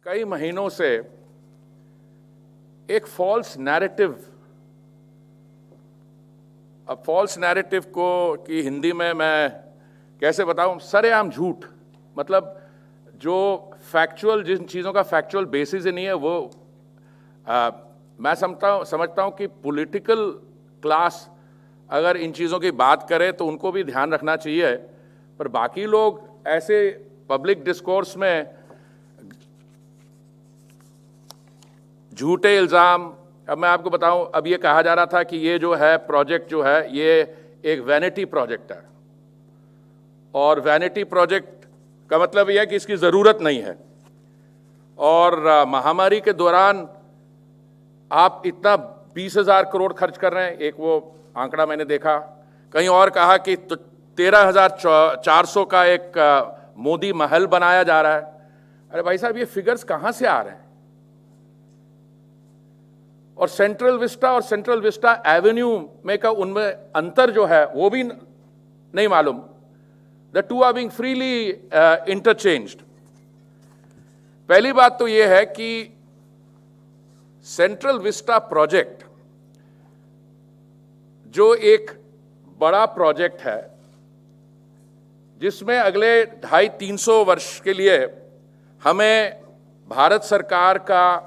कई महीनों से एक फॉल्स नैरेटिव, अब फॉल्स नैरेटिव को कि हिंदी में मैं कैसे बताऊं, सरेआम झूठ, मतलब जो फैक्चुअल, जिन चीज़ों का फैक्चुअल बेसिस ही नहीं है वो मैं समझता हूं कि पॉलिटिकल क्लास अगर इन चीज़ों की बात करे तो उनको भी ध्यान रखना चाहिए, पर बाकी लोग ऐसे पब्लिक डिस्कोर्स में झूठे इल्ज़ाम। अब मैं आपको बताऊं, अब ये कहा जा रहा था कि ये जो है प्रोजेक्ट जो है ये एक वैनिटी प्रोजेक्ट है, और वैनिटी प्रोजेक्ट का मतलब यह है कि इसकी ज़रूरत नहीं है। और महामारी के दौरान आप इतना 20,000 करोड़ खर्च कर रहे हैं, एक वो आंकड़ा मैंने देखा, कहीं और कहा कि 13,400 का एक मोदी महल बनाया जा रहा है। अरे भाई साहब, ये फिगर्स कहां से आ रहे हैं? और सेंट्रल विस्टा और सेंट्रल विस्टा एवेन्यू में का उनमें अंतर जो है वो भी नहीं मालूम। The two are being freely interchanged. पहली बात तो यह है कि सेंट्रल विस्टा प्रोजेक्ट जो एक बड़ा प्रोजेक्ट है जिसमें अगले 250-300 वर्ष के लिए हमें भारत सरकार का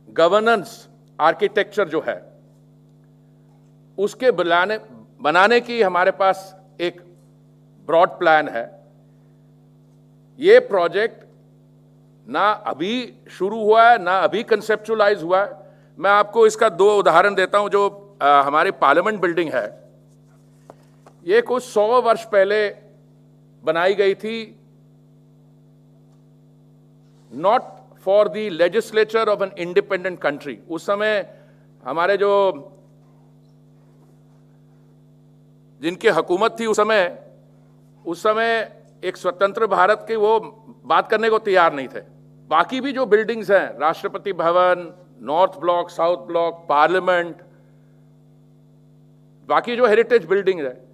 गवर्नेंस आर्किटेक्चर जो है उसके बनाने की हमारे पास एक ब्रॉड प्लान है। ये प्रोजेक्ट ना अभी शुरू हुआ है ना अभी कंसेप्चुअलाइज हुआ है। मैं आपको इसका 2 उदाहरण देता हूं। जो हमारी पार्लियामेंट बिल्डिंग है, ये कुछ 100 वर्ष पहले बनाई गई थी, not for the legislature of an independent country. उस समय हमारे जो जिनकी हुकूमत थी उस समय एक स्वतंत्र भारत के वो बात करने को तैयार नहीं थे। बाकी भी जो बिल्डिंग्स हैं, Rashtrapati Bhavan, north block, south block, parliament, बाकी जो हेरिटेज बिल्डिंग है,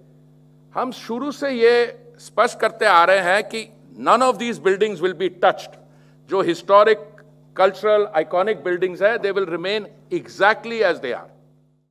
हम शुरू से ये स्पष्ट करते आ रहे हैं कि none of these buildings will be touched. जो हिस्टोरिक, कल्चरल, आइकॉनिक बिल्डिंग्स है, they will remain exactly as they are.